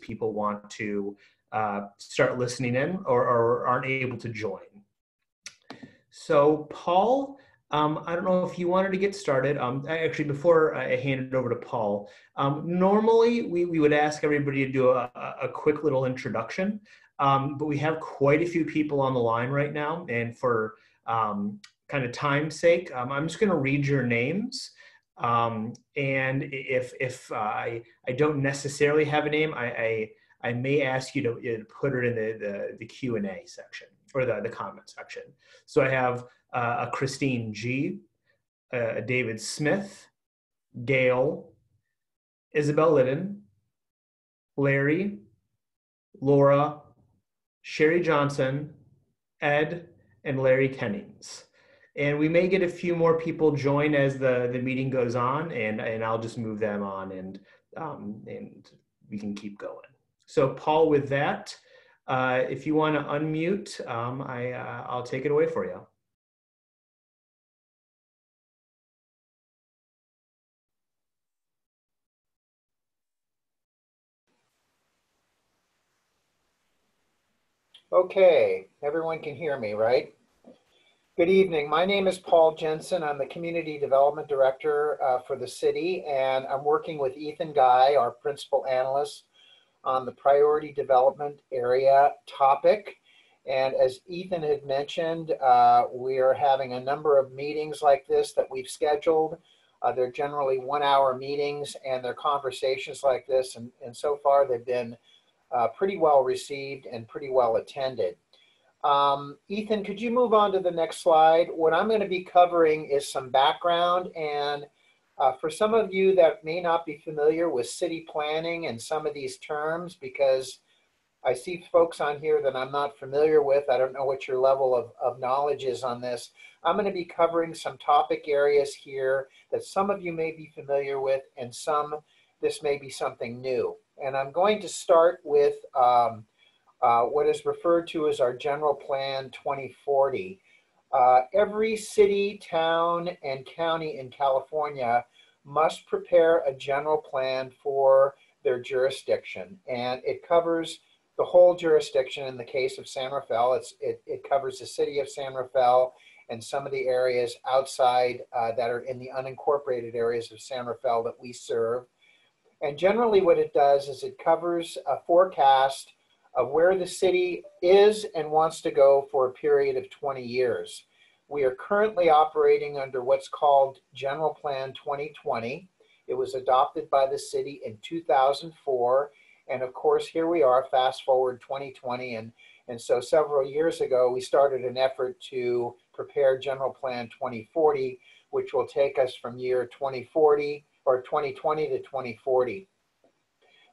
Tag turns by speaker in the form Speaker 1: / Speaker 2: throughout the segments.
Speaker 1: people want to start listening in or aren't able to join. So Paul, I don't know if you wanted to get started. Actually, before I hand it over to Paul, normally we would ask everybody to do a quick little introduction, but we have quite a few people on the line right now, and for kind of time's sake, I'm just going to read your names. And if I don't necessarily have a name, I may ask you to put it in the Q&A section or the comment section. So I have a Christine G, a David Smith, Gail, Isabel Liddon, Larry, Laura, Sherry Johnson, Ed, and Larry Kennings. And we may get a few more people join as the meeting goes on, and I'll just move them on, and we can keep going. So Paul, with that, if you want to unmute, I'll take it away for you.
Speaker 2: Okay, everyone can hear me, right? Good evening. My name is Paul Jensen. I'm the Community Development Director for the city, and I'm working with Ethan Guy, our Principal Analyst, on the Priority Development Area topic. And as Ethan had mentioned, we are having a number of meetings like this that we've scheduled. They're generally 1-hour meetings, and they're conversations like this, and so far they've been pretty well received and pretty well attended. Ethan, could you move on to the next slide? What I'm going to be covering is some background, and for some of you that may not be familiar with city planning and some of these terms, because I see folks on here that I'm not familiar with. I don't know what your level of knowledge is on this. I'm going to be covering some topic areas here that some of you may be familiar with, and some this may be something new. And I'm going to start with what is referred to as our General Plan 2040. Every city, town, and county in California must prepare a general plan for their jurisdiction, and it covers the whole jurisdiction. In the case of San Rafael, it covers the city of San Rafael and some of the areas outside that are in the unincorporated areas of San Rafael that we serve. And generally what it does is it covers a forecast of where the city is and wants to go for a period of 20 years. We are currently operating under what's called General Plan 2020. It was adopted by the city in 2004. And of course, here we are, fast forward 2020. And so several years ago, we started an effort to prepare General Plan 2040, which will take us from year 2040 or 2020 to 2040.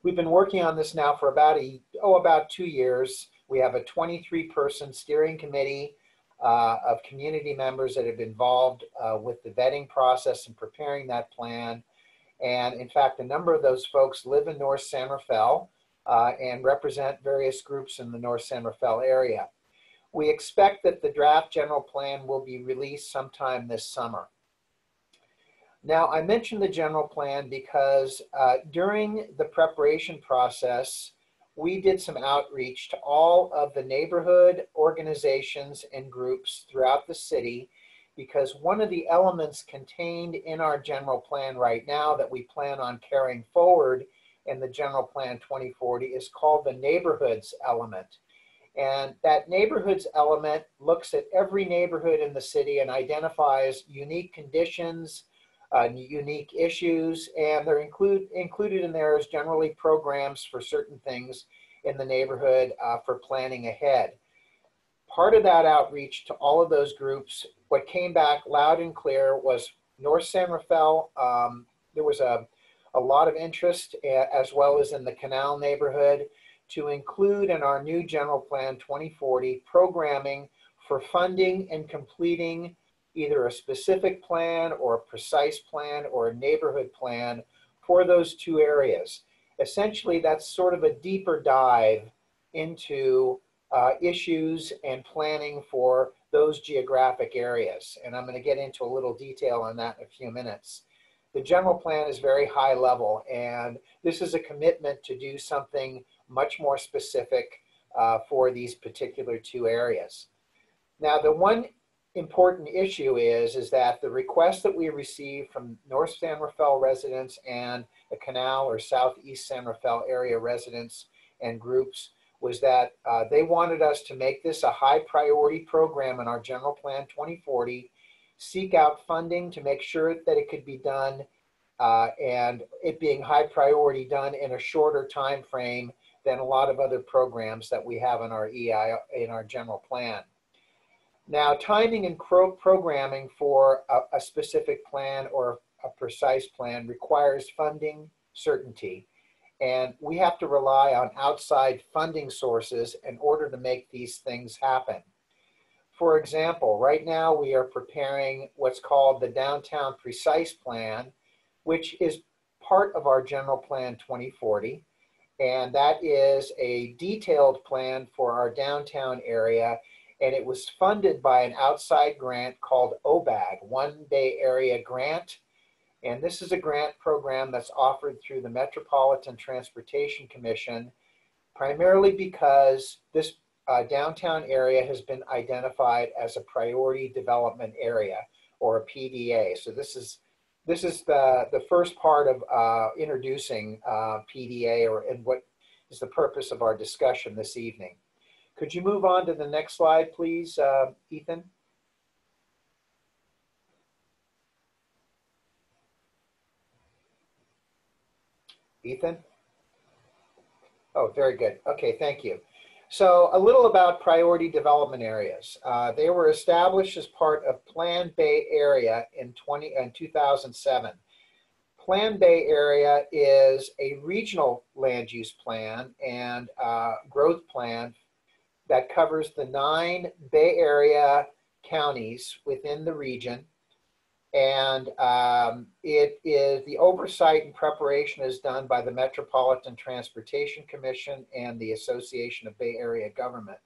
Speaker 2: We've been working on this now for about 2 years. We have a 23-person steering committee of community members that have been involved with the vetting process and preparing that plan. And in fact, a number of those folks live in North San Rafael and represent various groups in the North San Rafael area. We expect that the draft general plan will be released sometime this summer. Now, I mentioned the general plan because during the preparation process, we did some outreach to all of the neighborhood organizations and groups throughout the city, because one of the elements contained in our general plan right now that we plan on carrying forward in the General Plan 2040 is called the neighborhoods element. And that neighborhoods element looks at every neighborhood in the city and identifies unique conditions, unique issues, and they're included in there as generally programs for certain things in the neighborhood for planning ahead. Part of that outreach to all of those groups, what came back loud and clear was North San Rafael. There was a lot of interest, as well as in the Canal neighborhood, to include in our new General Plan 2040 programming for funding and completing either a specific plan or a precise plan or a neighborhood plan for those two areas. Essentially, that's sort of a deeper dive into issues and planning for those geographic areas. And I'm going to get into a little detail on that in a few minutes. The general plan is very high level, and this is a commitment to do something much more specific for these particular two areas. Now, the one important issue is that the request that we received from North San Rafael residents and the Canal or Southeast San Rafael area residents and groups was that they wanted us to make this a high priority program in our General Plan 2040, seek out funding to make sure that it could be done, and it being high priority done in a shorter time frame than a lot of other programs that we have in our EI, in our general plan. Now, timing and programming for a specific plan or a precise plan requires funding certainty, and we have to rely on outside funding sources in order to make these things happen. For example, right now we are preparing what's called the Downtown Precise Plan, which is part of our General Plan 2040, and that is a detailed plan for our downtown area, and it was funded by an outside grant called OBAG, One Bay Area Grant. And this is a grant program that's offered through the Metropolitan Transportation Commission, primarily because this downtown area has been identified as a priority development area, or a PDA. So this is the first part of introducing PDA, and what is the purpose of our discussion this evening. Could you move on to the next slide, please, Ethan? Ethan? Oh, very good. Okay, thank you. So a little about priority development areas. They were established as part of Plan Bay Area in 2007. Plan Bay Area is a regional land use plan and growth plan that covers the 9 Bay Area counties within the region. And it is, the oversight and preparation is done by the Metropolitan Transportation Commission and the Association of Bay Area Government.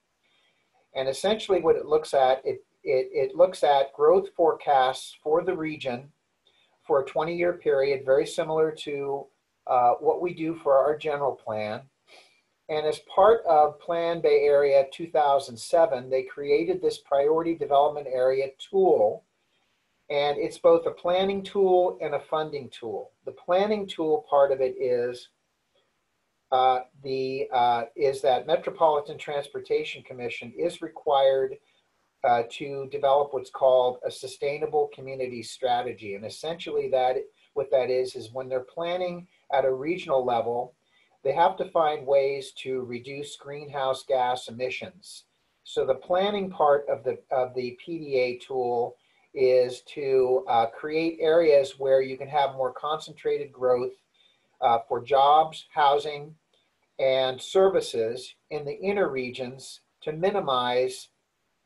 Speaker 2: And essentially what it looks at, it looks at growth forecasts for the region for a 20-year period, very similar to what we do for our general plan. And as part of Plan Bay Area 2007, they created this priority development area tool. And it's both a planning tool and a funding tool. The planning tool part of it is that Metropolitan Transportation Commission is required to develop what's called a sustainable community strategy. And essentially what that is when they're planning at a regional level, they have to find ways to reduce greenhouse gas emissions. So the planning part of the PDA tool is to create areas where you can have more concentrated growth for jobs, housing, and services in the inner regions to minimize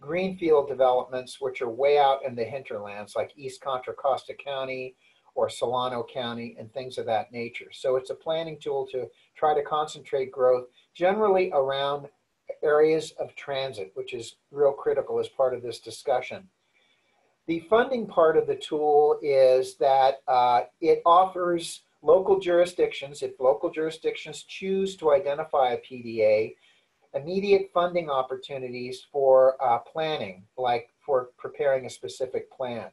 Speaker 2: greenfield developments, which are way out in the hinterlands, like East Contra Costa County or Solano County and things of that nature. So it's a planning tool to try to concentrate growth generally around areas of transit, which is real critical as part of this discussion. The funding part of the tool is that it offers local jurisdictions, if local jurisdictions choose to identify a PDA, immediate funding opportunities for planning, like for preparing a specific plan.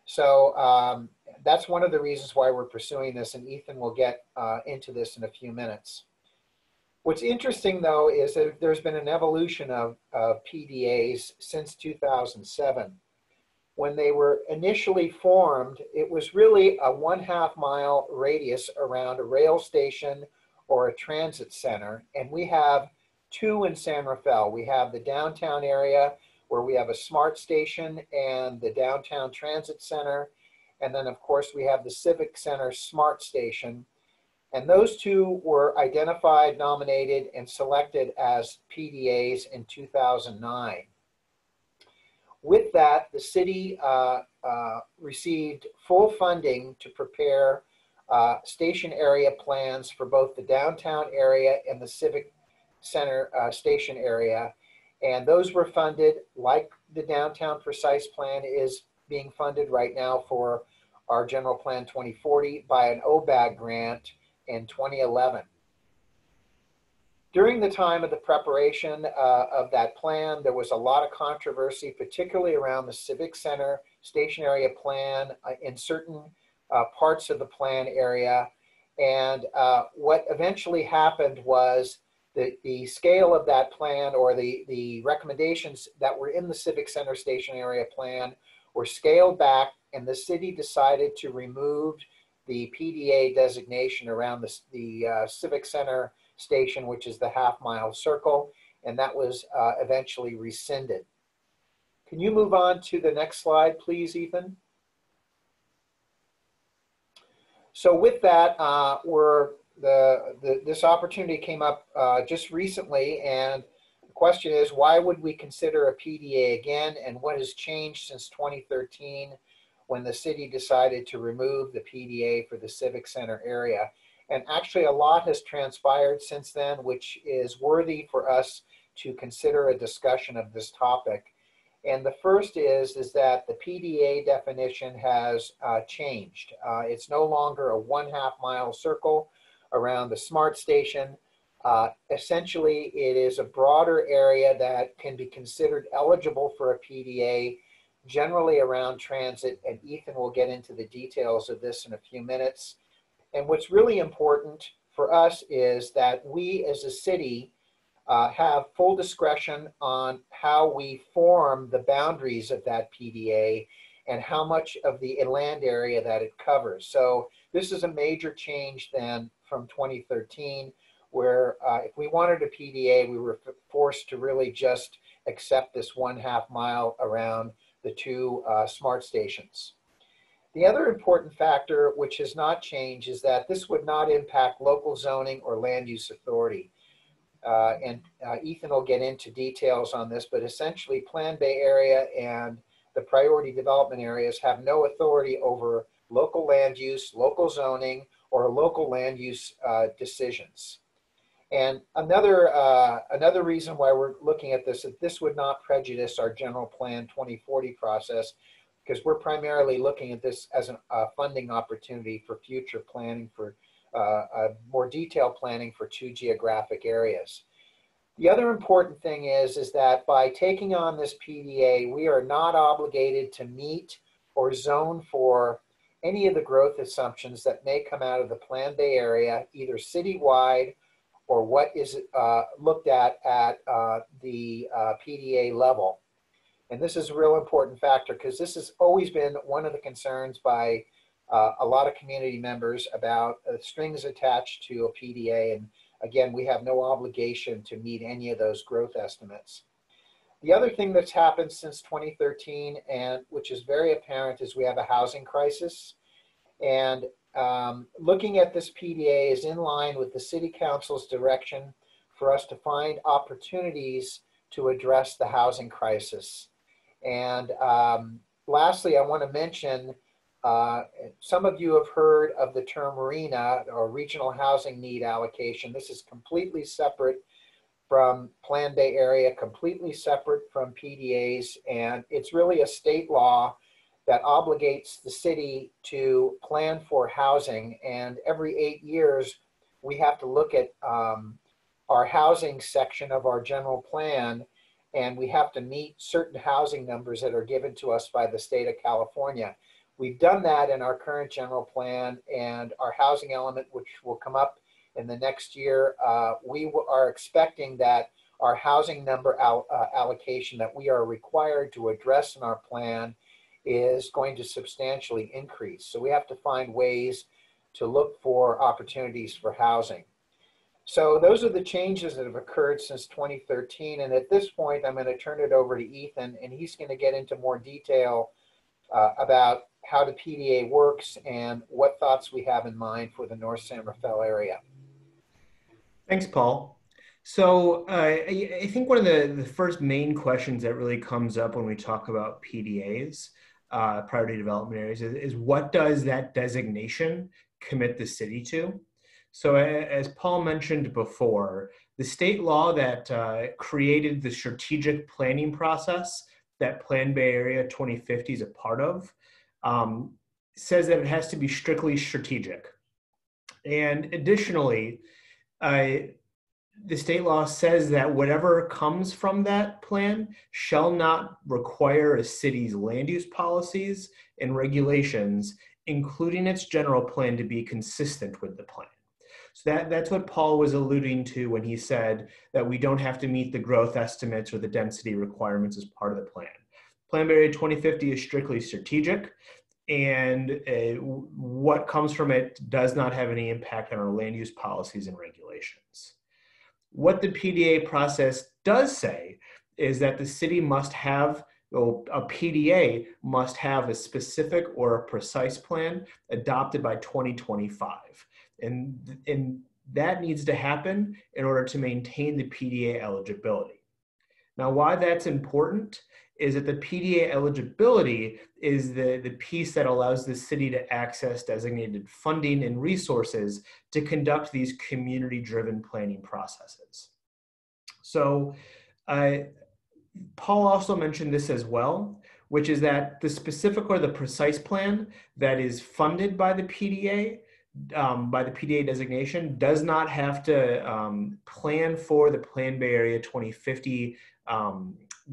Speaker 2: So that's one of the reasons why we're pursuing this, and Ethan will get into this in a few minutes. What's interesting, though, is that there's been an evolution of PDAs since 2007. When they were initially formed, it was really a 1/2 mile radius around a rail station or a transit center. And we have 2 in San Rafael. We have the downtown area where we have a smart station and the downtown transit center. And then of course we have the Civic Center smart station. And those 2 were identified, nominated, and selected as PDAs in 2009. With that, the city received full funding to prepare station area plans for both the downtown area and the Civic Center station area. And those were funded, like the Downtown Precise Plan is being funded right now for our General Plan 2040 by an OBAG grant in 2011. During the time of the preparation of that plan, there was a lot of controversy, particularly around the Civic Center station area plan in certain parts of the plan area. And what eventually happened was the scale of that plan, or the recommendations that were in the Civic Center station area plan, were scaled back, and the city decided to remove the PDA designation around the Civic Center station, which is the half-mile circle, and that was eventually rescinded. Can you move on to the next slide, please, Ethan? So with that, this opportunity came up just recently, and the question is, why would we consider a PDA again, and what has changed since 2013 when the city decided to remove the PDA for the Civic Center area? And actually a lot has transpired since then, which is worthy for us to consider a discussion of this topic. And the first is that the PDA definition has changed. It's no longer a 1/2 mile circle around the smart station. Essentially, it is a broader area that can be considered eligible for a PDA, generally around transit, and Ethan will get into the details of this in a few minutes. And what's really important for us is that we as a city have full discretion on how we form the boundaries of that PDA and how much of the land area that it covers. So this is a major change then from 2013, where if we wanted a PDA, we were forced to really just accept this 1/2 mile around the two smart stations. The other important factor which has not changed is that this would not impact local zoning or land use authority. Ethan will get into details on this, but essentially Plan Bay area and the priority development areas have no authority over local land use, local zoning, or local land use decisions. And another reason why we're looking at this, that this would not prejudice our general plan 2040 process, because we're primarily looking at this as a funding opportunity for future planning, for more detailed planning for 2 geographic areas. The other important thing is that by taking on this PDA, we are not obligated to meet or zone for any of the growth assumptions that may come out of the Plan Bay area, either citywide or what is looked at the PDA level. And this is a real important factor, because this has always been one of the concerns by a lot of community members about strings attached to a PDA. And again, we have no obligation to meet any of those growth estimates. The other thing that's happened since 2013, and which is very apparent, is we have a housing crisis. And looking at this PDA is in line with the City Council's direction for us to find opportunities to address the housing crisis. And lastly, I want to mention, some of you have heard of the term RHNA, or Regional Housing Need Allocation. This is completely separate from Plan Bay area, completely separate from PDAs, and it's really a state law that obligates the city to plan for housing. And every 8 years, we have to look at our housing section of our general plan, and we have to meet certain housing numbers that are given to us by the state of California. We've done that in our current general plan, and our housing element, which will come up in the next year, we are expecting that our housing number allocation that we are required to address in our plan is going to substantially increase. So we have to find ways to look for opportunities for housing. So those are the changes that have occurred since 2013. And at this point, I'm going to turn it over to Ethan, and he's going to get into more detail about how the PDA works and what thoughts we have in mind for the North San Rafael area.
Speaker 1: Thanks, Paul. So I think one of the first main questions that really comes up when we talk about PDAs, priority development areas, is what does that designation commit the city to? So as Paul mentioned before, the state law that created the strategic planning process that Plan Bay Area 2050 is a part of says that it has to be strictly strategic. And additionally, The state law says that whatever comes from that plan shall not require a city's land use policies and regulations, including its general plan, to be consistent with the plan. So that's what Paul was alluding to when he said that we don't have to meet the growth estimates or the density requirements as part of the plan. Plan Bay Area 2050 is strictly strategic, and what comes from it does not have any impact on our land use policies and regulations. What the PDA process does say is that the city must have, well, a PDA must have a specific or a precise plan adopted by 2025. And that needs to happen in order to maintain the PDA eligibility. Now, why that's important is that the PDA eligibility is the piece that allows the city to access designated funding and resources to conduct these community-driven planning processes. So Paul also mentioned this as well, which is that the specific or the precise plan that is funded by the PDA designation does not have to plan for the Plan Bay Area 2050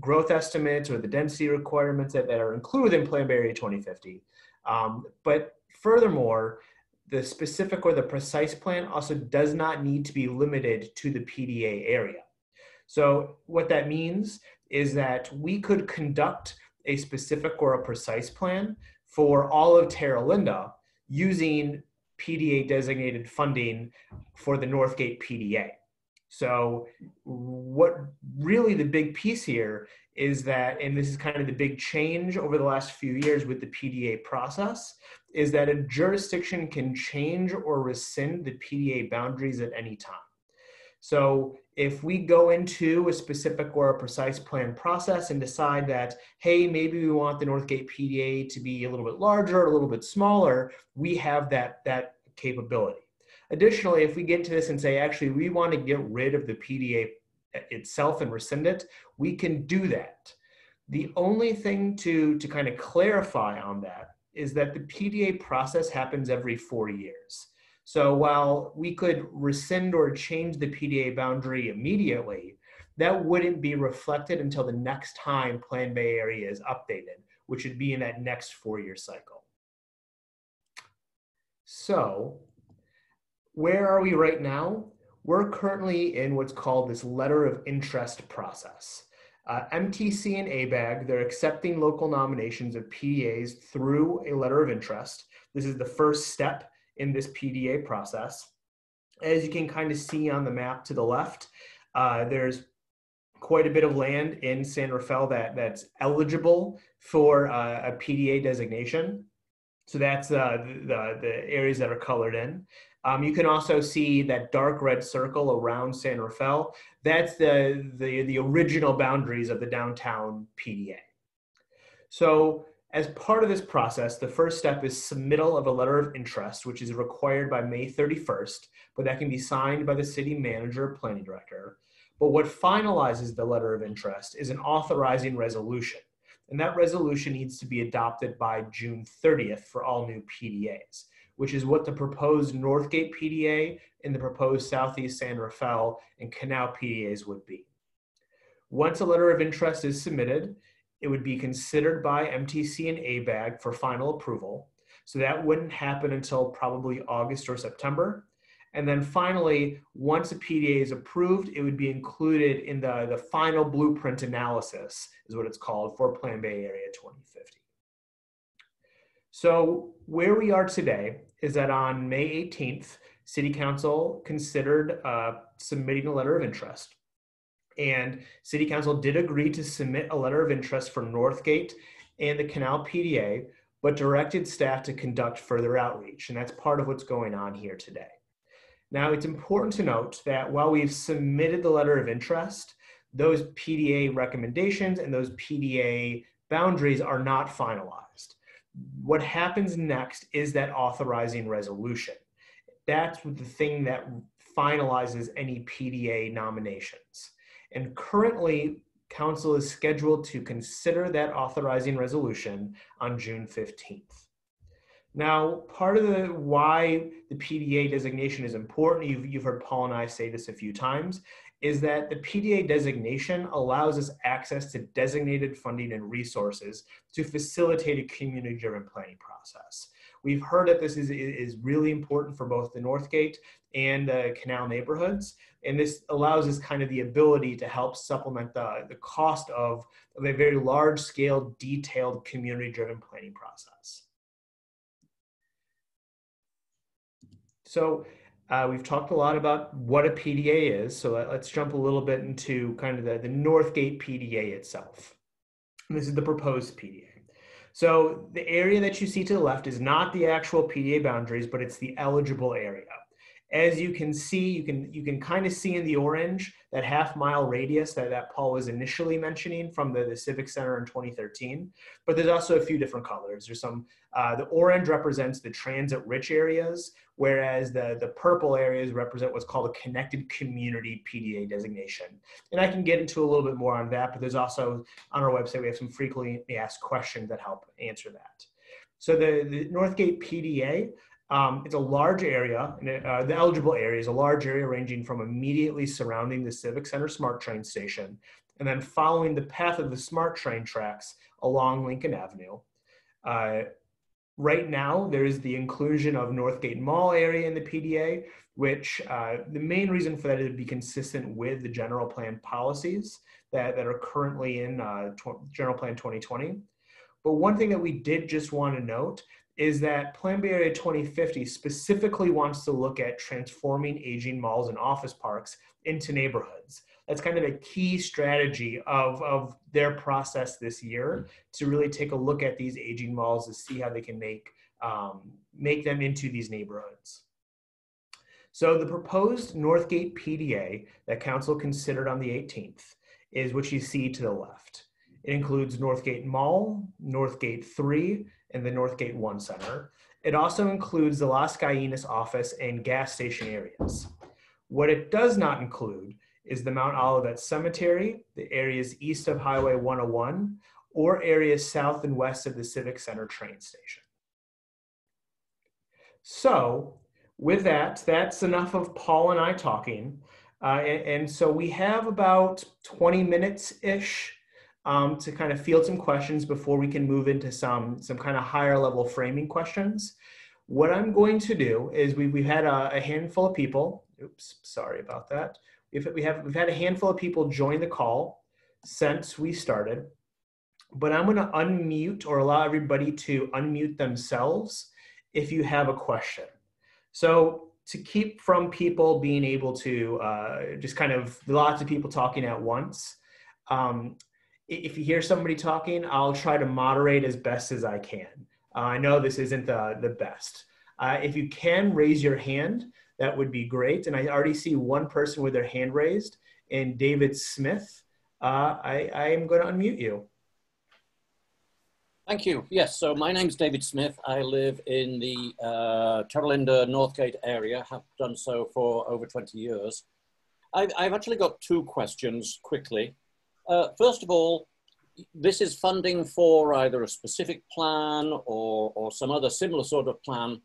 Speaker 1: growth estimates or the density requirements that are included in Plan Bay Area 2050. But furthermore, the specific or the precise plan also does not need to be limited to the PDA area. So what that means is that we could conduct a specific or a precise plan for all of Terra Linda using PDA designated funding for the Northgate PDA. So what really the big piece here is that, and this is kind of the big change over the last few years with the PDA process, is that a jurisdiction can change or rescind the PDA boundaries at any time. So if we go into a specific or a precise plan process and decide that, hey, maybe we want the Northgate PDA to be a little bit larger, a little bit smaller, we have that capability. Additionally, if we get into this and say, actually, we want to get rid of the PDA itself and rescind it, we can do that. The only thing to kind of clarify on that is that the PDA process happens every 4 years. So while we could rescind or change the PDA boundary immediately, that wouldn't be reflected until the next time Plan Bay Area is updated, which would be in that next 4-year cycle. So where are we right now? We're currently in what's called this letter of interest process. MTC and ABAG, they're accepting local nominations of PDAs through a letter of interest. This is the first step in this PDA process. As you can kind of see on the map to the left, there's quite a bit of land in San Rafael that's eligible for a PDA designation. So that's the areas that are colored in. You can also see that dark red circle around San Rafael. That's the original boundaries of the downtown PDA. So as part of this process, the first step is submittal of a letter of interest, which is required by May 31st, but that can be signed by the city manager or planning director. But what finalizes the letter of interest is an authorizing resolution. And that resolution needs to be adopted by June 30th for all new PDAs, which is what the proposed Northgate PDA and the proposed Southeast San Rafael and Canal PDAs would be. Once a letter of interest is submitted, it would be considered by MTC and ABAG for final approval. So that wouldn't happen until probably August or September. And then finally, once a PDA is approved, it would be included in the final blueprint analysis, is what it's called, for Plan Bay Area 2050. So where we are today is that on May 18th, City Council considered submitting a letter of interest. And City Council did agree to submit a letter of interest for Northgate and the Canal PDA, but directed staff to conduct further outreach. And that's part of what's going on here today. Now, it's important to note that while we've submitted the letter of interest, those PDA recommendations and those PDA boundaries are not finalized. What happens next is that authorizing resolution. That's the thing that finalizes any PDA nominations. And currently, Council is scheduled to consider that authorizing resolution on June 15th. Now, part of the why the PDA designation is important, you've heard Paul and I say this a few times, is that the PDA designation allows us access to designated funding and resources to facilitate a community-driven planning process. We've heard that this is really important for both the Northgate and the Canal neighborhoods, and this allows us kind of the ability to help supplement the cost of a very large-scale, detailed, community-driven planning process. So we've talked a lot about what a PDA is. So let's jump a little bit into kind of the Northgate PDA itself. And this is the proposed PDA. So the area that you see to the left is not the actual PDA boundaries, but it's the eligible area. As you can see, you can kind of see in the orange that half-mile radius that Paul was initially mentioning from the Civic Center in 2013. But there's also a few different colors. There's some, the orange represents the transit-rich areas, whereas the purple areas represent what's called a connected community PDA designation. And I can get into a little bit more on that, but there's also, on our website, we have some frequently asked questions that help answer that. So the Northgate PDA, it's a large area, and the eligible area is a large area ranging from immediately surrounding the Civic Center Smart Train station, and then following the path of the Smart Train tracks along Lincoln Avenue. Right now, there is the inclusion of Northgate Mall area in the PDA, which the main reason for that is to be consistent with the general plan policies that are currently in General Plan 2020. But one thing that we did just want to note is that Plan Bay Area 2050 specifically wants to look at transforming aging malls and office parks into neighborhoods. That's kind of a key strategy of their process this year, to really take a look at these aging malls to see how they can make them into these neighborhoods. So the proposed Northgate PDA that Council considered on the 18th is what you see to the left. It includes Northgate Mall, Northgate 3, and the Northgate 1 Center. It also includes the Las Gallinas office and gas station areas. What it does not include is the Mount Olivet Cemetery, the areas east of Highway 101, or areas south and west of the Civic Center train station. So with that, that's enough of Paul and I talking. And so we have about 20 minutes-ish to kind of field some questions before we can move into some kind of higher level framing questions. What I'm going to do is we've had a handful of people, oops, sorry about that. We've had a handful of people join the call since we started, but I'm gonna unmute or allow everybody to unmute themselves if you have a question. So to keep from people being able to just kind of lots of people talking at once, if you hear somebody talking, I'll try to moderate as best as I can. I know this isn't the best. If you can raise your hand, that would be great. And I already see one person with their hand raised, and David Smith. I am going to unmute you.
Speaker 3: Thank you. Yes, so my name's David Smith. I live in the Terralinda Northgate area, have done so for over 20 years. I've actually got two questions quickly. First of all, this is funding for either a specific plan or some other similar sort of plan.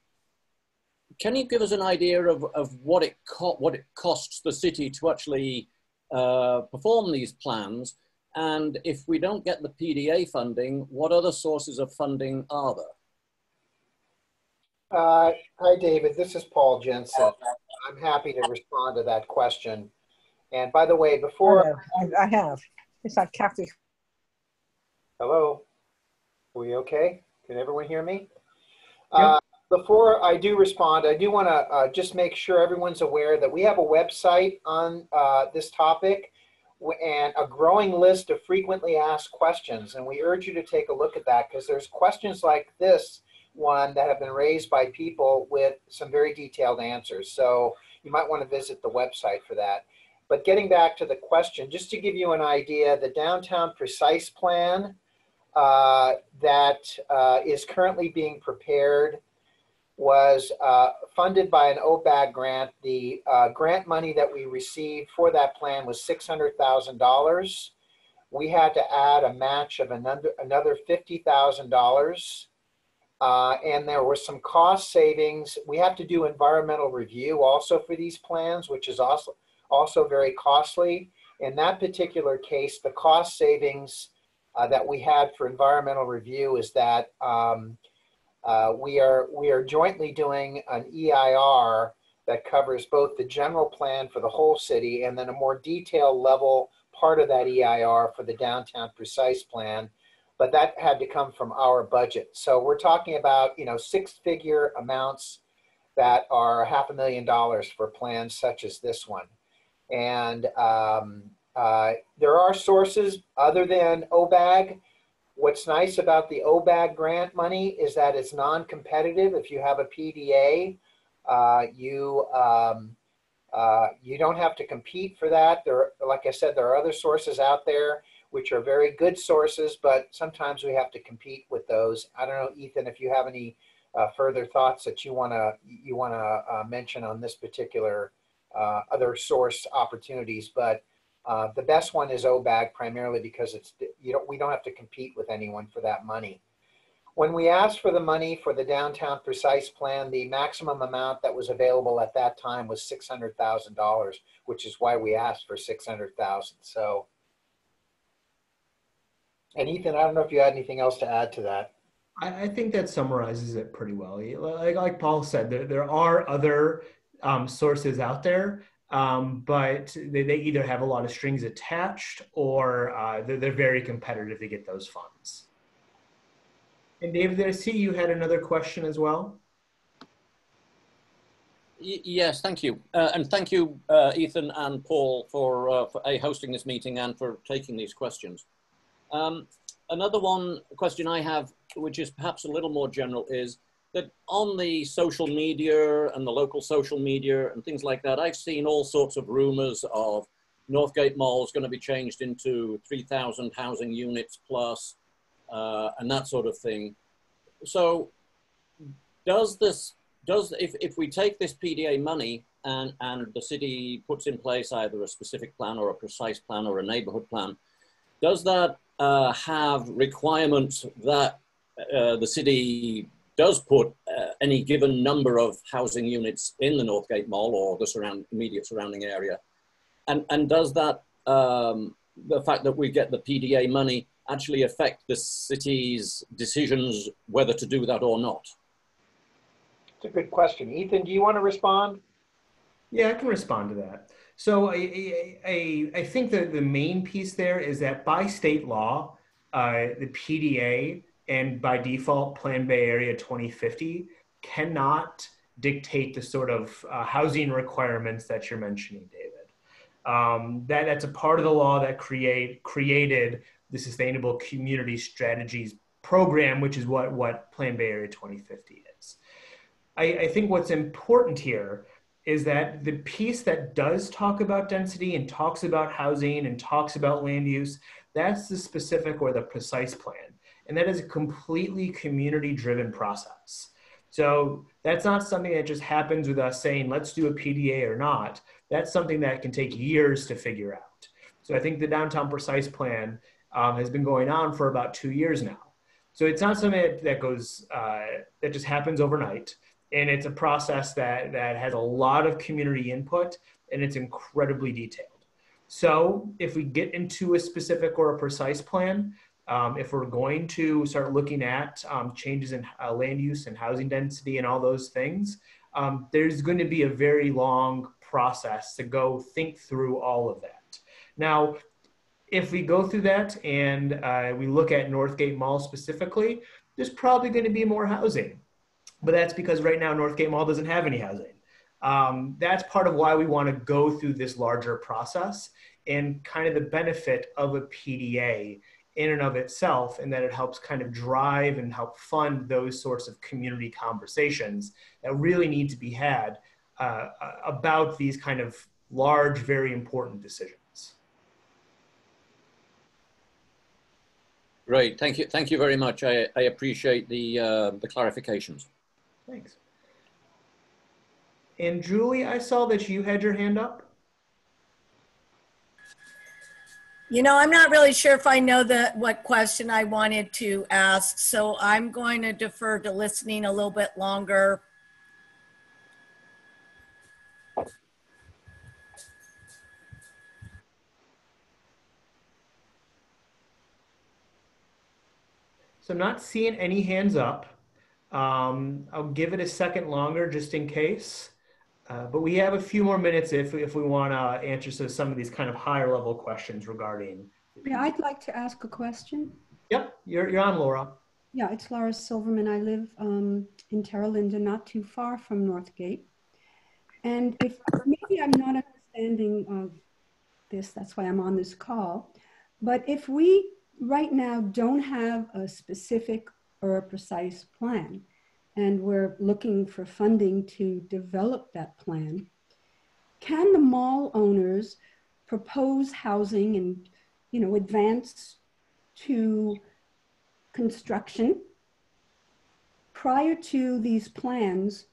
Speaker 3: Can you give us an idea of what it costs the city to actually perform these plans? And if we don't get the PDA funding, what other sources of funding are there?
Speaker 2: Hi, David. This is Paul Jensen. I'm happy to respond to that question. And by the way, before...
Speaker 4: I have. It's not Kathy.
Speaker 2: Hello? Are we okay? Can everyone hear me?
Speaker 1: Yep.
Speaker 2: Before I do respond, I do want to just make sure everyone's aware that we have a website on this topic and a growing list of frequently asked questions. And we urge you to take a look at that, because there's questions like this one that have been raised by people with some very detailed answers. So you might want to visit the website for that. But getting back to the question, just to give you an idea, the downtown precise plan that is currently being prepared was funded by an OBAG grant. The grant money that we received for that plan was $600,000. We had to add a match of another $50,000. And there was some cost savings. We have to do environmental review also for these plans, which is also very costly. In that particular case, the cost savings that we had for environmental review is that we are jointly doing an EIR that covers both the general plan for the whole city and then a more detailed level part of that EIR for the downtown precise plan. But that had to come from our budget. So we're talking about, you know, six-figure amounts that are $500,000 for plans such as this one. And there are sources other than OBAG. What's nice about the OBAG grant money is that it's non-competitive. If you have a PDA, you don't have to compete for that. Like I said, there are other sources out there which are very good sources, but sometimes we have to compete with those. I don't know, Ethan, if you have any further thoughts that you wanna mention on this particular other source opportunities, but the best one is OBAG primarily because we don't have to compete with anyone for that money. When we asked for the money for the downtown precise plan, the maximum amount that was available at that time was $600,000, which is why we asked for $600,000. So. And Ethan, I don't know if you had anything else to add to that.
Speaker 1: I think that summarizes it pretty well. Like Paul said, there are other sources out there, but they either have a lot of strings attached or they're very competitive to get those funds. And David, I see you had another question as well.
Speaker 3: Yes, thank you. And thank you, Ethan and Paul, for hosting this meeting and for taking these questions. Another question I have, which is perhaps a little more general, is that on the social media and the local social media and things like that, I've seen all sorts of rumors of Northgate Mall is going to be changed into 3,000 housing units plus, and that sort of thing. So if we take this PDA money and the city puts in place either a specific plan or a precise plan or a neighborhood plan, does that have requirements that the city does put any given number of housing units in the Northgate Mall or the immediate surrounding area? And does that, the fact that we get the PDA money actually affect the city's decisions whether to do that or not?
Speaker 2: It's a good question. Ethan, do you want to respond?
Speaker 1: Yeah, I can respond to that. So I think that the main piece there is that by state law, the PDA and by default Plan Bay Area 2050 cannot dictate the sort of housing requirements that you're mentioning, David. That's a part of the law that created the Sustainable Community Strategies program, which is what Plan Bay Area 2050 is. I think what's important here is that the piece that does talk about density and talks about housing and talks about land use, that's the specific or the precise plan. And that is a completely community-driven process. So that's not something that just happens with us saying, let's do a PDA or not. That's something that can take years to figure out. So I think the downtown precise plan has been going on for about 2 years now. So it's not something that just happens overnight. And it's a process that has a lot of community input and it's incredibly detailed. So if we get into a specific or a precise plan, if we're going to start looking at changes in land use and housing density and all those things, there's going to be a very long process to go think through all of that. Now, if we go through that and we look at Northgate Mall specifically, there's probably going to be more housing. But that's because right now Northgate Mall doesn't have any housing. That's part of why we want to go through this larger process and kind of the benefit of a PDA in and of itself, and that it helps kind of drive and help fund those sorts of community conversations that really need to be had about these kind of large, very important decisions.
Speaker 3: Great, thank you. Thank you very much. I appreciate the clarifications.
Speaker 1: Thanks. And Julie, I saw that you had your hand up.
Speaker 5: You know, I'm not really sure if I know what question I wanted to ask, so I'm going to defer to listening a little bit longer.
Speaker 1: So I'm not seeing any hands up. I'll give it a second longer just in case. But we have a few more minutes if we want to answer some of these kind of higher level questions regarding the
Speaker 6: Yeah,
Speaker 1: PDA.
Speaker 6: I'd like to ask a question.
Speaker 1: Yep, you're on, Laura.
Speaker 6: Yeah, it's Laura Silverman. I live in Terra Linda, not too far from Northgate. And if maybe I'm not understanding this, that's why I'm on this call. But if we right now don't have a specific or a precise plan, and we're looking for funding to develop that plan, can the mall owners propose housing and, advance to construction prior to these plans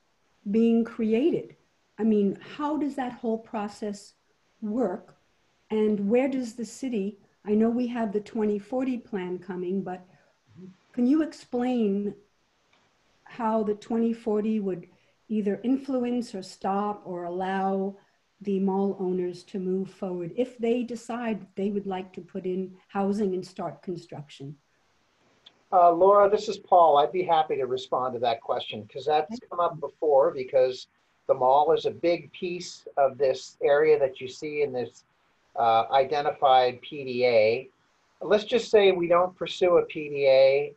Speaker 6: being created? I mean, how does that whole process work? And where does the city, I know we have the 2040 plan coming, but can you explain how the 2040 would either influence or stop or allow the mall owners to move forward if they decide they would like to put in housing and start construction?
Speaker 2: Laura, this is Paul. I'd be happy to respond to that question because that's come up before, because the mall is a big piece of this area that you see in this identified PDA. Let's just say we don't pursue a PDA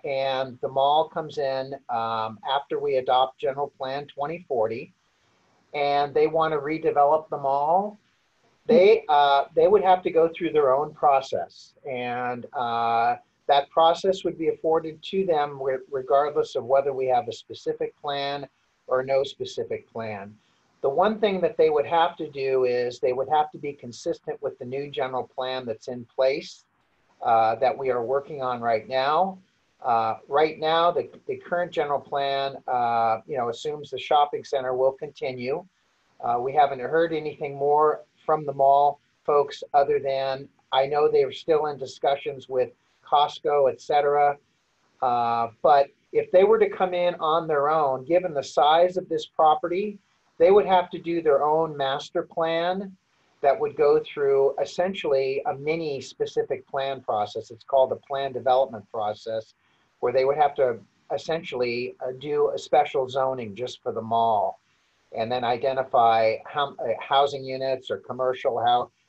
Speaker 2: and the mall comes in after we adopt General Plan 2040 and they want to redevelop the mall. They would have to go through their own process, and that process would be afforded to them regardless of whether we have a specific plan or no specific plan. The one thing that they would have to do is they would have to be consistent with the new general plan that's in place that we are working on right now. Right now, the current general plan assumes the shopping center will continue. We haven't heard anything more from the mall folks other than I know they're still in discussions with Costco, et cetera. But if they were to come in on their own, given the size of this property, they would have to do their own master plan that would go through essentially a mini specific plan process. It's called the plan development process, where they would have to essentially do a special zoning just for the mall, and then identify housing units or commercial,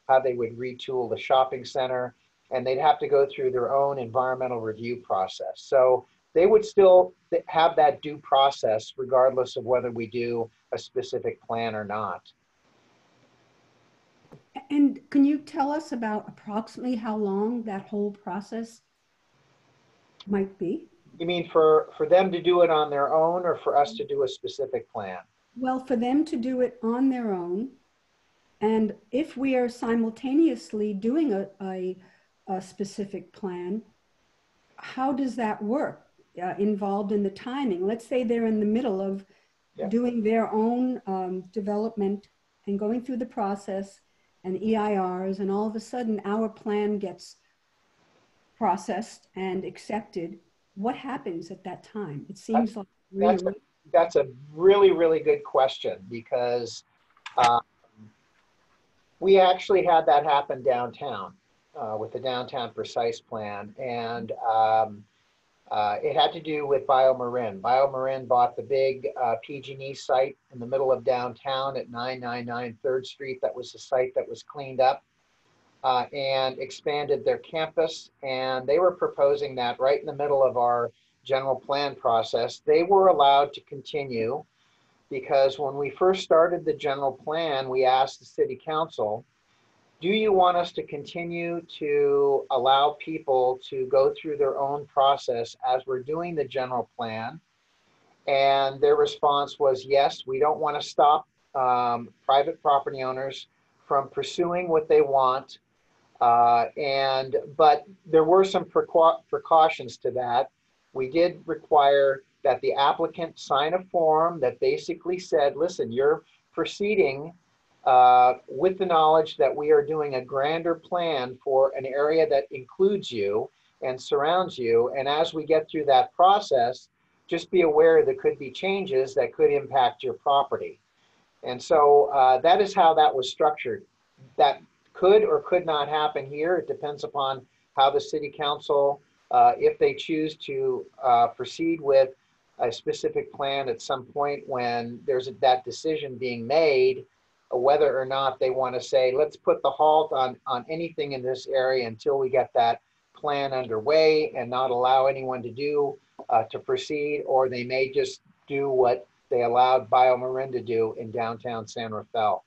Speaker 2: how they would retool the shopping center, and they'd have to go through their own environmental review process. So they would still have that due process regardless of whether we do a specific plan or not.
Speaker 6: And can you tell us about approximately how long that whole process might be?
Speaker 2: You mean for them to do it on their own or for us to do a specific plan?
Speaker 6: Well, for them to do it on their own, and if we are simultaneously doing a specific plan, how does that work involved in the timing? Let's say they're in the middle of doing their own development and going through the process and EIRs, and all of a sudden our plan gets processed and accepted. What happens at that time? It seems like
Speaker 2: that's a really, really good question, because we actually had that happen downtown with the downtown precise plan, and it had to do with BioMarin. BioMarin bought the big PG&E site in the middle of downtown at 999 3rd Street. That was the site that was cleaned up and expanded their campus. And they were proposing that right in the middle of our general plan process. They were allowed to continue because when we first started the general plan, we asked the city council, do you want us to continue to allow people to go through their own process as we're doing the general plan? And their response was, yes, we don't want to stop private property owners from pursuing what they want. But there were some precautions to that. We did require that the applicant sign a form that basically said, listen, you're proceeding with the knowledge that we are doing a grander plan for an area that includes you and surrounds you. And as we get through that process, just be aware there could be changes that could impact your property. And so that is how that was structured. That could or could not happen here. It depends upon how the city council, if they choose to proceed with a specific plan at some point when there's that decision being made, whether or not they want to say, let's put the halt on anything in this area until we get that plan underway and not allow anyone to proceed, or they may just do what they allowed BioMarin to do in downtown San Rafael.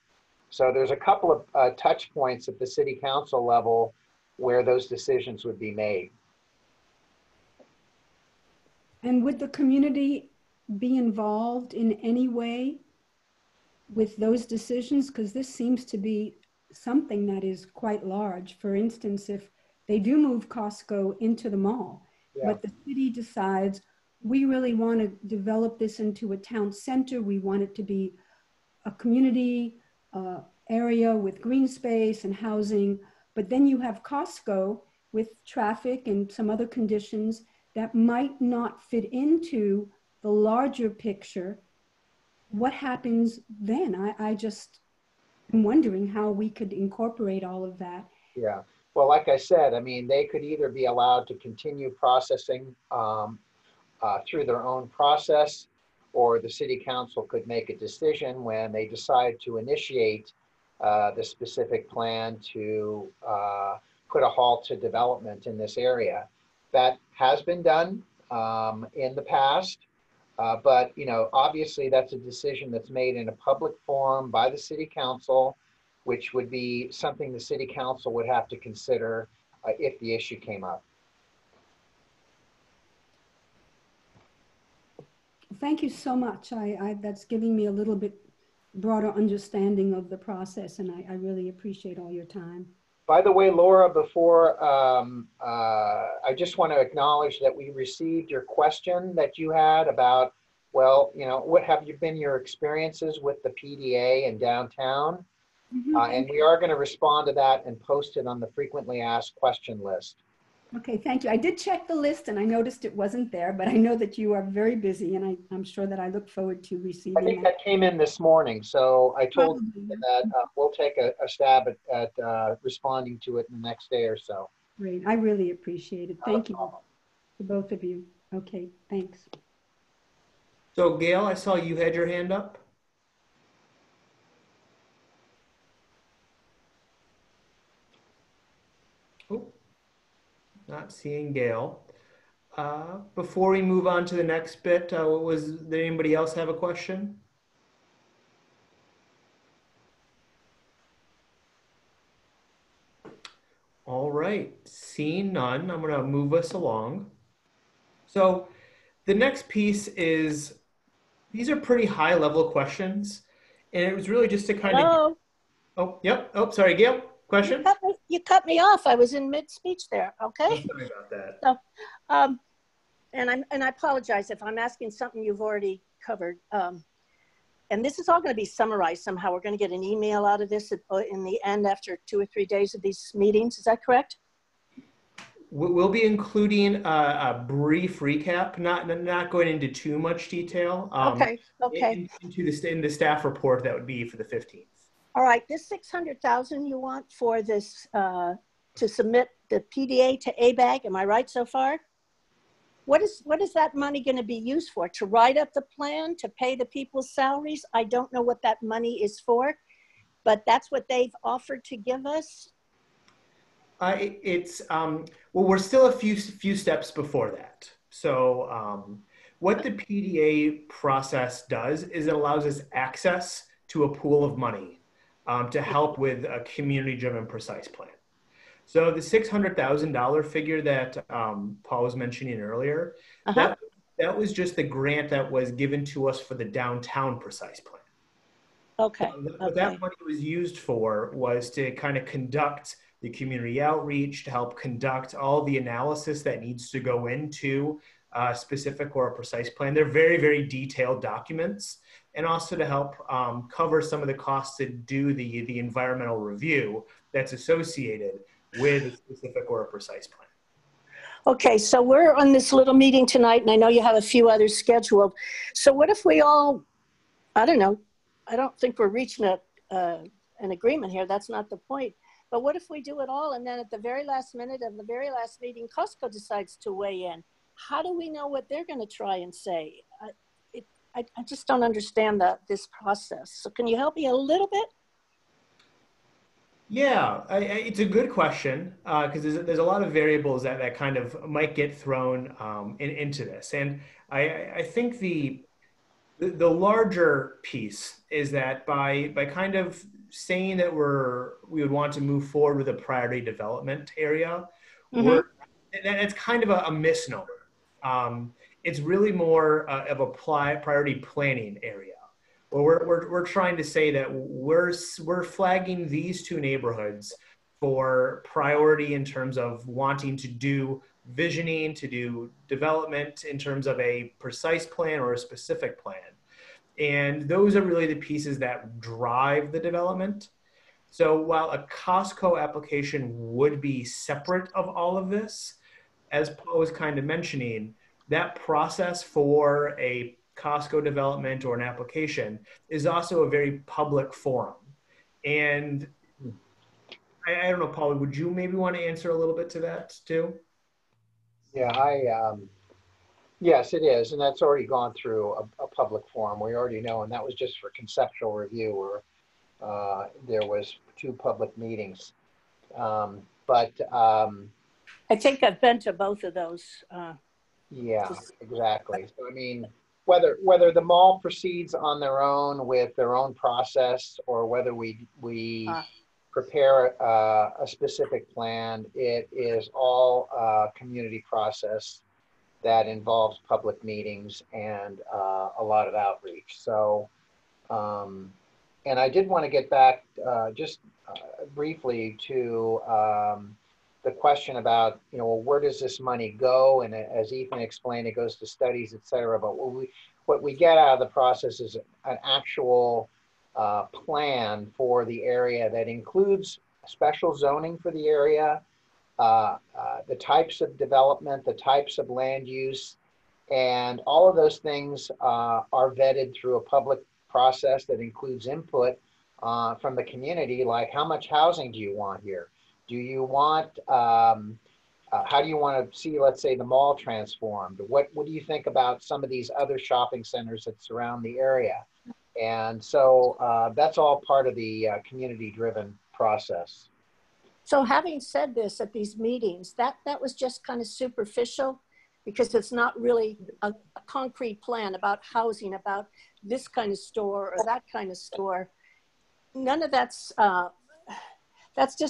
Speaker 2: So there's a couple of touch points at the city council level where those decisions would be made.
Speaker 6: And would the community be involved in any way with those decisions? Because this seems to be something that is quite large. For instance, if they do move Costco into the mall, but the city decides we really want to develop this into a town center, we want it to be a community area with green space and housing, but then you have Costco with traffic and some other conditions that might not fit into the larger picture. What happens then? I just am wondering how we could incorporate all of that.
Speaker 2: Yeah, well, like I said, I mean, they could either be allowed to continue processing through their own process, or the city council could make a decision when they decide to initiate the specific plan to put a halt to development in this area. That has been done in the past, but obviously that's a decision that's made in a public forum by the city council, which would be something the city council would have to consider if the issue came up.
Speaker 6: Thank you so much. That's giving me a little bit broader understanding of the process, and I really appreciate all your time.
Speaker 2: By the way, Laura, before I just want to acknowledge that we received your question that you had about, well, what have been your experiences with the PDA in downtown? And we are going to respond to that and post it on the frequently asked question list.
Speaker 6: Okay, thank you. I did check the list and I noticed it wasn't there, but I know that you are very busy, and I'm sure that I look forward to receiving
Speaker 2: I think that came in this morning, so I told you that we'll take a stab at responding to it in the next day or so.
Speaker 6: Great, I really appreciate it. Thank you to both of you. Okay, thanks.
Speaker 1: So Gail, I saw you had your hand up. Oh, not seeing Gail. Before we move on to the next bit, did anybody else have a question? All right, seeing none, I'm gonna move us along. So the next piece is, these are pretty high level questions. And it was really just to kind of, oh, yep. Oh, sorry, Gail, question?
Speaker 7: You cut me off. I was in mid-speech there, okay?
Speaker 1: Oh, sorry about that.
Speaker 7: So, and I apologize if I'm asking something you've already covered. And this is all going to be summarized somehow. We're going to get an email out of this in the end after 2 or 3 days of these meetings. Is that correct?
Speaker 1: We'll be including a brief recap, not going into too much detail.
Speaker 7: Okay.
Speaker 1: In the staff report that would be for the 15th.
Speaker 7: All right. This $600,000 you want for this to submit the PDA to ABAG. Am I right so far? What is that money going to be used for? To write up the plan, to pay the people's salaries? I don't know what that money is for, but that's what they've offered to give us.
Speaker 1: Well, we're still a few steps before that. So what the PDA process does is it allows us access to a pool of money to help with a community-driven precise plan. So the $600,000 figure that Paul was mentioning earlier, that was just the grant that was given to us for the downtown precise plan.
Speaker 7: Okay.
Speaker 1: What that money was used for was to kind of conduct the community outreach, to help conduct all the analysis that needs to go into specific or a precise plan. They're very, very detailed documents, and also to help cover some of the costs to do the environmental review that's associated with a specific or a precise plan.
Speaker 7: Okay, so we're on this little meeting tonight, and I know you have a few others scheduled. So what if we all, I don't know, I don't think we're reaching an agreement here. That's not the point. But what if we do it all, and then at the very last minute of the very last meeting, Costco decides to weigh in? How do we know what they're going to try and say? I just don't understand this process. So can you help me a little bit?
Speaker 1: Yeah, it's a good question because there's a lot of variables that kind of might get thrown into this. And I think the larger piece is that by kind of saying that we would want to move forward with a priority development area, it's kind of a misnomer. It's really more of a priority planning area. Well, we're trying to say that we're flagging these two neighborhoods for priority in terms of wanting to do visioning, to do development in terms of a precise plan or a specific plan. And those are really the pieces that drive the development. So while a Costco application would be separate of all of this, as Paul was kind of mentioning, that process for a Costco development or an application is also a very public forum. And I don't know, Paul, would you maybe want to answer a little bit to that too?
Speaker 2: Yeah, yes, it is. And that's already gone through a public forum. We already know, and that was just for conceptual review where there was 2 public meetings.
Speaker 7: I think I've been to both of those.
Speaker 2: Yeah, exactly. So, I mean, whether the mall proceeds on their own with their own process or whether we prepare a specific plan, it is all a community process that involves public meetings and a lot of outreach. So, and I did want to get back just briefly to the question about, where does this money go? And as Ethan explained, it goes to studies, et cetera. But what we get out of the process is an actual plan for the area that includes special zoning for the area, the types of development, the types of land use, and all of those things are vetted through a public process that includes input from the community, like how much housing do you want here? Do you want, how do you want to see, let's say, the mall transformed? What do you think about some of these other shopping centers that surround the area? And so that's all part of the community-driven process.
Speaker 7: So having said this at these meetings, that was just kind of superficial because it's not really a concrete plan about housing, about this kind of store or that kind of store. None of that's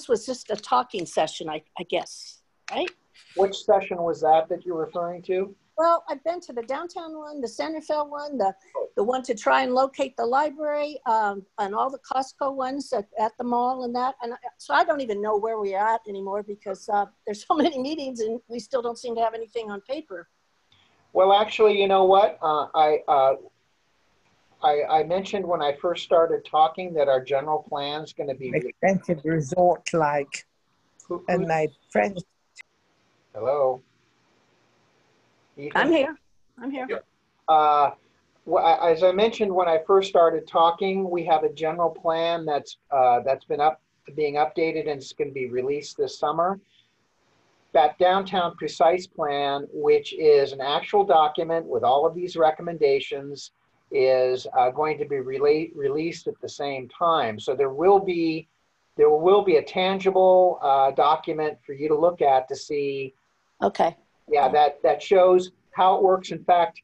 Speaker 7: was just a talking session, I guess, right?
Speaker 2: Which session was that you're referring to?
Speaker 7: Well, I've been to the downtown one, the Centerville one, the one to try and locate the library, and all the Costco ones at the mall and that. And so I don't even know where we're at anymore because there's so many meetings and we still don't seem to have anything on paper.
Speaker 2: Well, actually, you know what? I mentioned when I first started talking that our general plan is going to be
Speaker 4: expensive resort like, and my friends.
Speaker 2: Hello. Ethan?
Speaker 7: I'm here.
Speaker 2: As I mentioned when I first started talking, we have a general plan that's being updated and it's going to be released this summer. That downtown precise plan, which is an actual document with all of these recommendations, is going to be released at the same time. So there will be a tangible document for you to look at to see.
Speaker 7: Okay.
Speaker 2: Yeah, that shows how it works. In fact,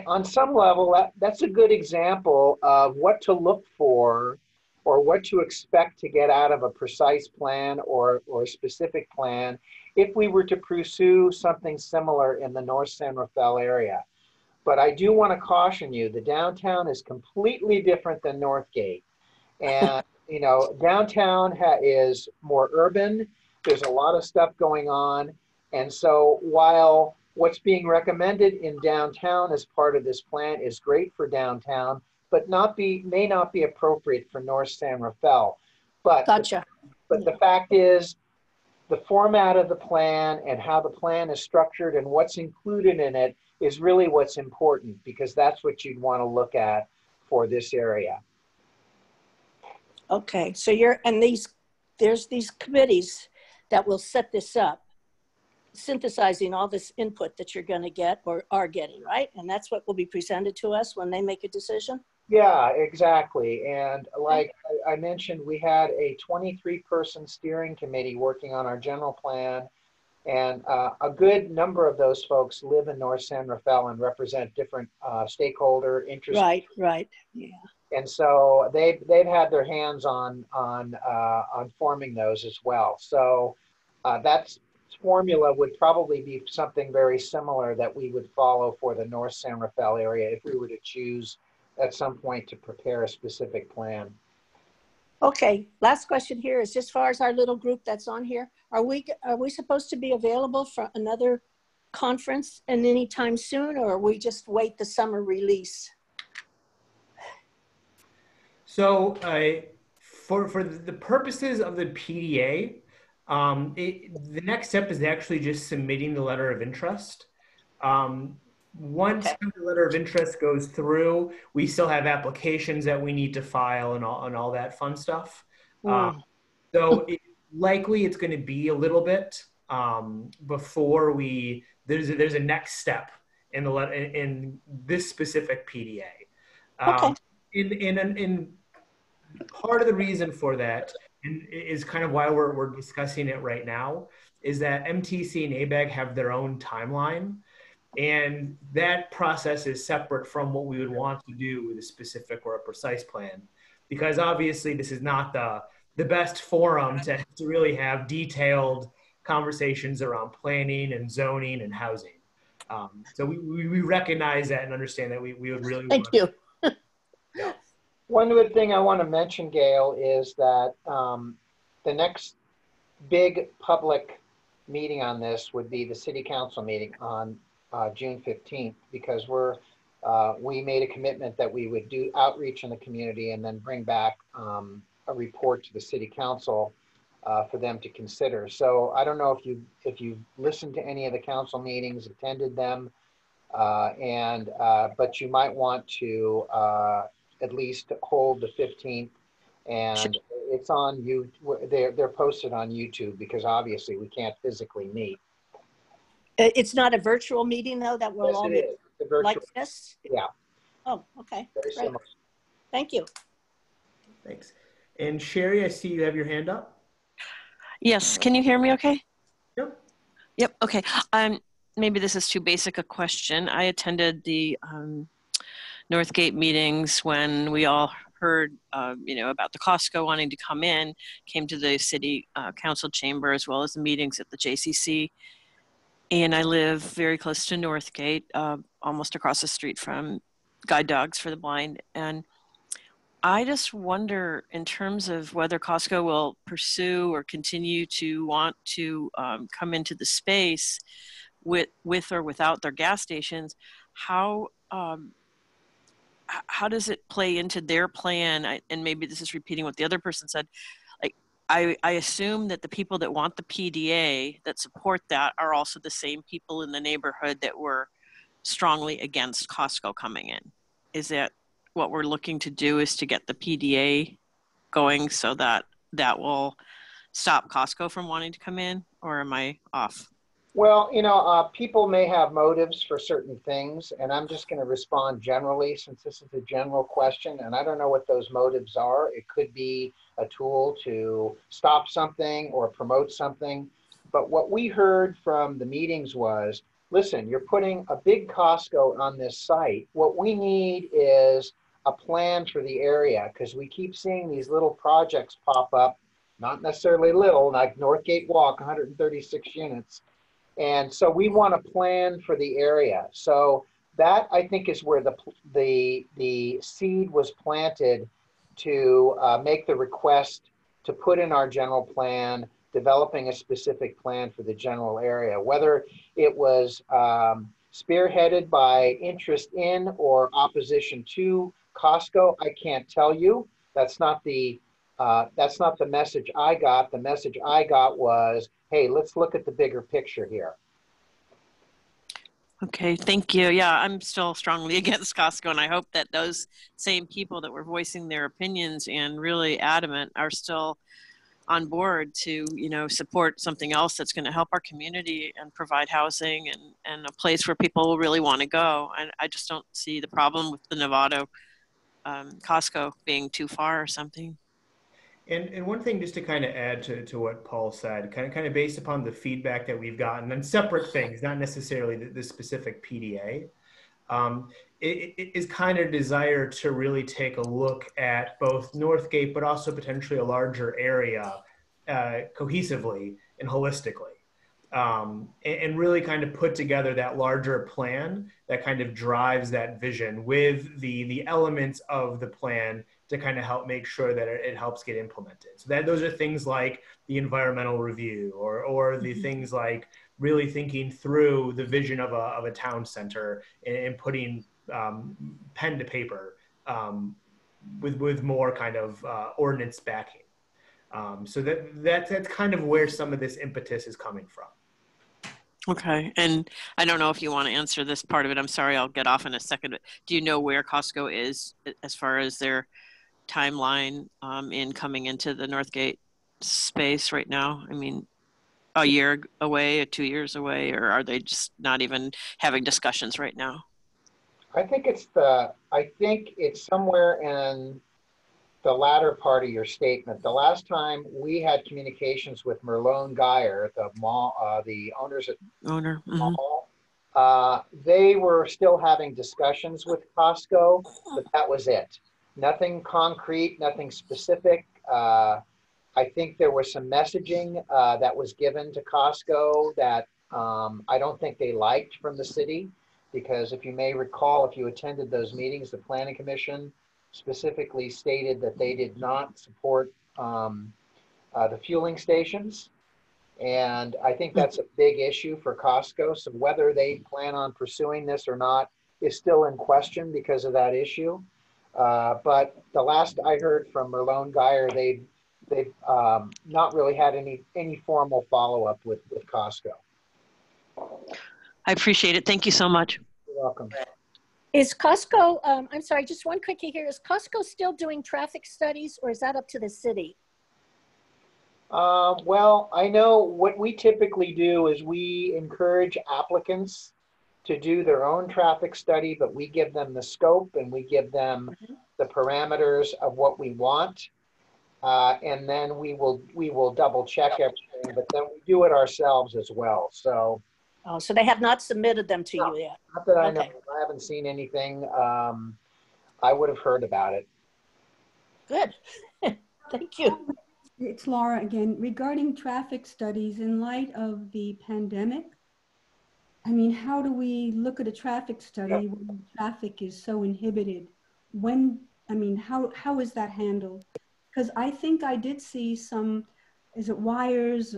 Speaker 2: on some level, that's a good example of what to look for or what to expect to get out of a precise plan or a specific plan if we were to pursue something similar in the North San Rafael area. But I do want to caution you, the downtown is completely different than Northgate. And, downtown is more urban. There's a lot of stuff going on. And so while what's being recommended in downtown as part of this plan is great for downtown, but may not be appropriate for North San Rafael.
Speaker 7: Gotcha.
Speaker 2: But the fact is, the format of the plan and how the plan is structured and what's included in it is really what's important, because that's what you'd want to look at for this area.
Speaker 7: Okay, so there's these committees that will set this up, synthesizing all this input that you're going to get or are getting, right? And that's what will be presented to us when they make a decision?
Speaker 2: Yeah, exactly. And like I mentioned, we had a 23-person steering committee working on our general plan. And a good number of those folks live in North San Rafael and represent different stakeholder interests.
Speaker 7: Right, yeah.
Speaker 2: And so they've had their hands on forming those as well. So that formula would probably be something very similar that we would follow for the North San Rafael area if we were to choose at some point to prepare a specific plan.
Speaker 7: Okay, last question here is, as far as our little group that's on here, are we supposed to be available for another conference and anytime soon, or we just wait the summer release?
Speaker 1: So for the purposes of the PDA, the next step is actually just submitting the letter of interest. Once the letter of interest goes through, we still have applications that we need to file and all that fun stuff. So likely it's going to be a little bit before there's a next step in this specific PDA. In part of the reason for that is kind of why we're discussing it right now, is that MTC and ABAG have their own timeline. And that process is separate from what we would want to do with a specific or a precise plan, because obviously this is not the best forum to really have detailed conversations around planning and zoning and housing. So we recognize that and understand that we would really
Speaker 7: Thank you.
Speaker 2: Yeah. One other thing I want to mention, Gail, is that the next big public meeting on this would be the City Council meeting on June 15th, because we made a commitment that we would do outreach in the community and then bring back a report to the City Council for them to consider. So I don't know if you've listened to any of the council meetings, attended them, but you might want to at least hold the 15th, and it's on you. They're posted on YouTube, because obviously we can't physically meet.
Speaker 7: It's not a virtual meeting though, that will all be like this?
Speaker 2: Yeah.
Speaker 7: Oh, okay.
Speaker 2: Very
Speaker 7: great.
Speaker 2: similar.
Speaker 7: Thank you.
Speaker 1: Thanks. And Sherry, I see you have your hand up.
Speaker 8: Yes, can you hear me okay?
Speaker 1: Yep,
Speaker 8: okay. Maybe this is too basic a question. I attended the Northgate meetings when we all heard about the Costco wanting to come in, came to the city council chamber, as well as the meetings at the JCC. And I live very close to Northgate, almost across the street from Guide Dogs for the Blind. And I just wonder, in terms of whether Costco will pursue or continue to want to come into the space with or without their gas stations, how does it play into their plan? And maybe this is repeating what the other person said. Like, I assume that the people that want the PDA, that support that, are also the same people in the neighborhood that were strongly against Costco coming in. Is that what we're looking to do, is to get the PDA going so that will stop Costco from wanting to come in, or am I off?
Speaker 2: Well, people may have motives for certain things, and I'm just going to respond generally, since this is a general question, and I don't know what those motives are. It could be a tool to stop something or promote something. But what we heard from the meetings was, listen, you're putting a big Costco on this site. What we need is a plan for the area, because we keep seeing these little projects pop up, not necessarily little, like Northgate Walk, 136 units. And so we want a plan for the area. So that, I think, is where the seed was planted to make the request to put in our general plan developing a specific plan for the general area. Whether it was spearheaded by interest in or opposition to Costco, I can't tell you. That's not the message I got. The message I got was, hey, let's look at the bigger picture here.
Speaker 8: Okay, thank you. Yeah, I'm still strongly against Costco, and I hope that those same people that were voicing their opinions and really adamant are still on board to, support something else that's going to help our community and provide housing and a place where people will really want to go. And I just don't see the problem with the Novato Costco being too far or something.
Speaker 1: And one thing just to kind of add to what Paul said, kind of based upon the feedback that we've gotten on separate things, not necessarily the specific PDA, it is kind of desire to really take a look at both Northgate, but also potentially a larger area cohesively and holistically. And really kind of put together that larger plan that kind of drives that vision with the elements of the plan to kind of help make sure that it helps get implemented. So that those are things like the environmental review or the things like really thinking through the vision of a town center and putting pen to paper with more kind of ordinance backing. So that's kind of where some of this impetus is coming from.
Speaker 8: Okay, and I don't know if you want to answer this part of it. I'm sorry, I'll get off in a second. But do you know where Costco is as far as their timeline in coming into the Northgate space right now? I mean, a year away, 2 years away, or are they just not even having discussions right now?
Speaker 2: I think it's somewhere in the latter part of your statement. The last time we had communications with Merlone Geyer, the mall, the owners at the mall, they were still having discussions with Costco, but that was it. Nothing concrete, nothing specific. I think there was some messaging that was given to Costco that I don't think they liked from the city, because if you may recall, if you attended those meetings, the Planning Commission specifically stated that they did not support the fueling stations. And I think that's a big issue for Costco. So whether they plan on pursuing this or not is still in question because of that issue. But the last I heard from Merlone Geyer, they've not really had any formal follow-up with Costco.
Speaker 8: I appreciate it. Thank you so much.
Speaker 2: You're welcome.
Speaker 7: Is Costco, I'm sorry, just one quickie here. Is Costco still doing traffic studies, or is that up to the city?
Speaker 2: Well, I know what we typically do is we encourage applicants to do their own traffic study, but we give them the scope and we give them the parameters of what we want. And then we will double check everything, but then we do it ourselves as well. So.
Speaker 7: Oh, so they have not submitted them to you yet?
Speaker 2: Not that I know. I haven't seen anything. I would have heard about it.
Speaker 7: Good. Thank you.
Speaker 6: It's Laura again. Regarding traffic studies, in light of the pandemic, I mean, how do we look at a traffic study when traffic is so inhibited? How is that handled? Because I think I did see some, wires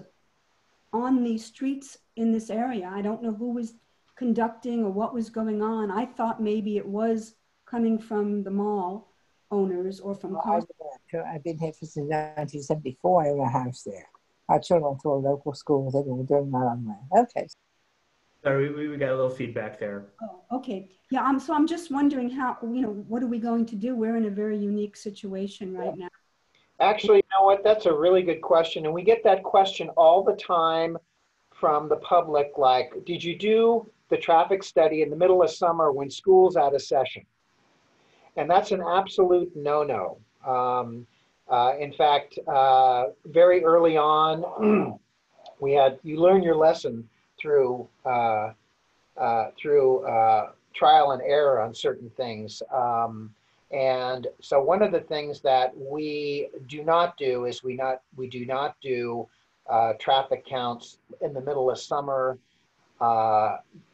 Speaker 6: on the streets in this area. I don't know who was conducting or what was going on. I thought maybe it was coming from the mall owners or from Costco.
Speaker 4: I've been here since 1974. I own a house there. Our children went to a local school. They were doing that on there. Okay.
Speaker 1: Sorry, we got a little feedback there.
Speaker 6: Oh, okay. Yeah, so I'm just wondering how, what are we going to do? We're in a very unique situation right now.
Speaker 2: Actually, you know what? That's a really good question. And we get that question all the time from the public, like, did you do the traffic study in the middle of summer when school's out of session? And that's an absolute no-no. In fact, very early on, you learn your lesson through trial and error on certain things. And so one of the things that we do not do is we do not do traffic counts in the middle of summer,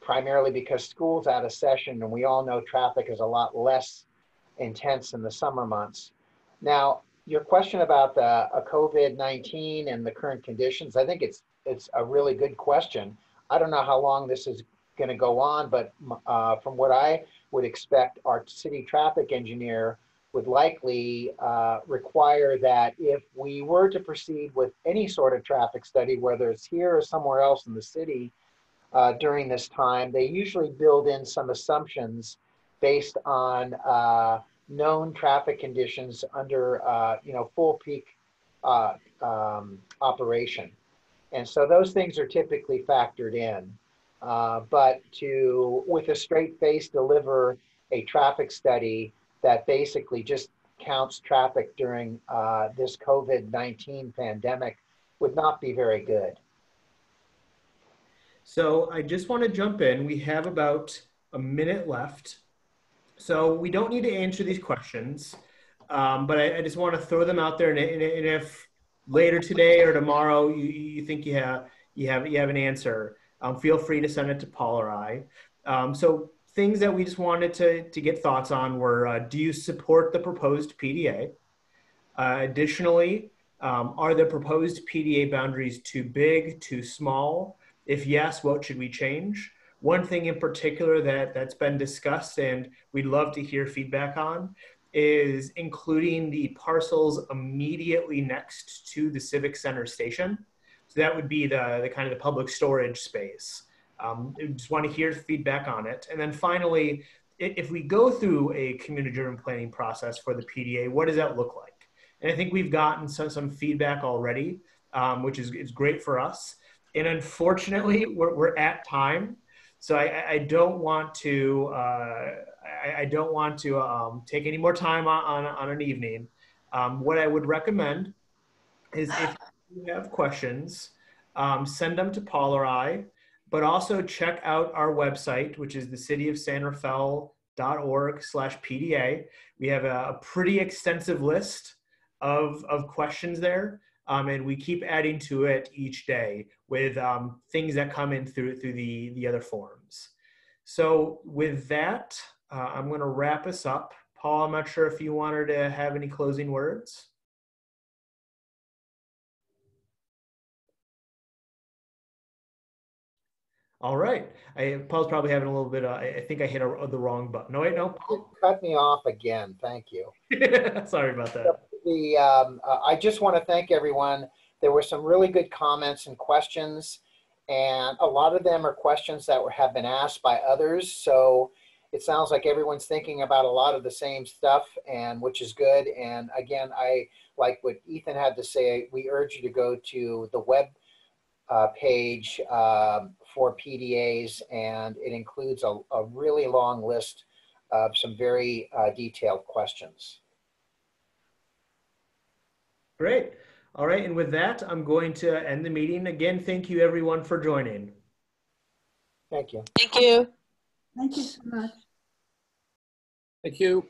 Speaker 2: primarily because school's out of session, and we all know traffic is a lot less intense in the summer months. Now, your question about the COVID-19 and the current conditions, I think it's a really good question. I don't know how long this is going to go on, but from what I would expect, our city traffic engineer would likely require that if we were to proceed with any sort of traffic study, whether it's here or somewhere else in the city during this time, they usually build in some assumptions based on known traffic conditions under full peak operation. And so those things are typically factored in. But to, with a straight face, deliver a traffic study that basically just counts traffic during this COVID-19 pandemic would not be very good.
Speaker 1: So I just want to jump in. We have about a minute left. So we don't need to answer these questions, but I just want to throw them out there. And if later today or tomorrow you think you have an answer, feel free to send it to Paul or I. So things that we just wanted to get thoughts on were, do you support the proposed PDA? Additionally, are the proposed PDA boundaries too big, too small? If yes, what should we change? One thing in particular that's been discussed and we'd love to hear feedback on is including the parcels immediately next to the Civic Center station. So that would be the kind of the public storage space. Just want to hear feedback on it. And then finally, if we go through a community-driven planning process for the PDA, what does that look like? And I think we've gotten some feedback already, which is great for us. And unfortunately, we're at time. So I don't want to take any more time on an evening. What I would recommend is if you have questions, send them to Paul or I, but also check out our website, which is thecityofsanrafael.org/PDA. We have a pretty extensive list of questions there. And we keep adding to it each day with things that come in through the other forums. So with that, I'm going to wrap us up. Paul, I'm not sure if you wanted to have any closing words. All right. Paul's probably having a little bit of, I think I hit the wrong button. No, wait, no.
Speaker 2: You cut me off again. Thank you.
Speaker 1: Sorry about that.
Speaker 2: I just want to thank everyone. There were some really good comments and questions, and a lot of them are questions that have been asked by others. So it sounds like everyone's thinking about a lot of the same stuff, and which is good. And again, I like what Ethan had to say. We urge you to go to the web page for PDAs, and it includes a really long list of some very detailed questions.
Speaker 1: Great. All right. And with that, I'm going to end the meeting. Again, thank you everyone for joining.
Speaker 2: Thank you.
Speaker 8: Thank you.
Speaker 6: Thank you so much.
Speaker 3: Thank you.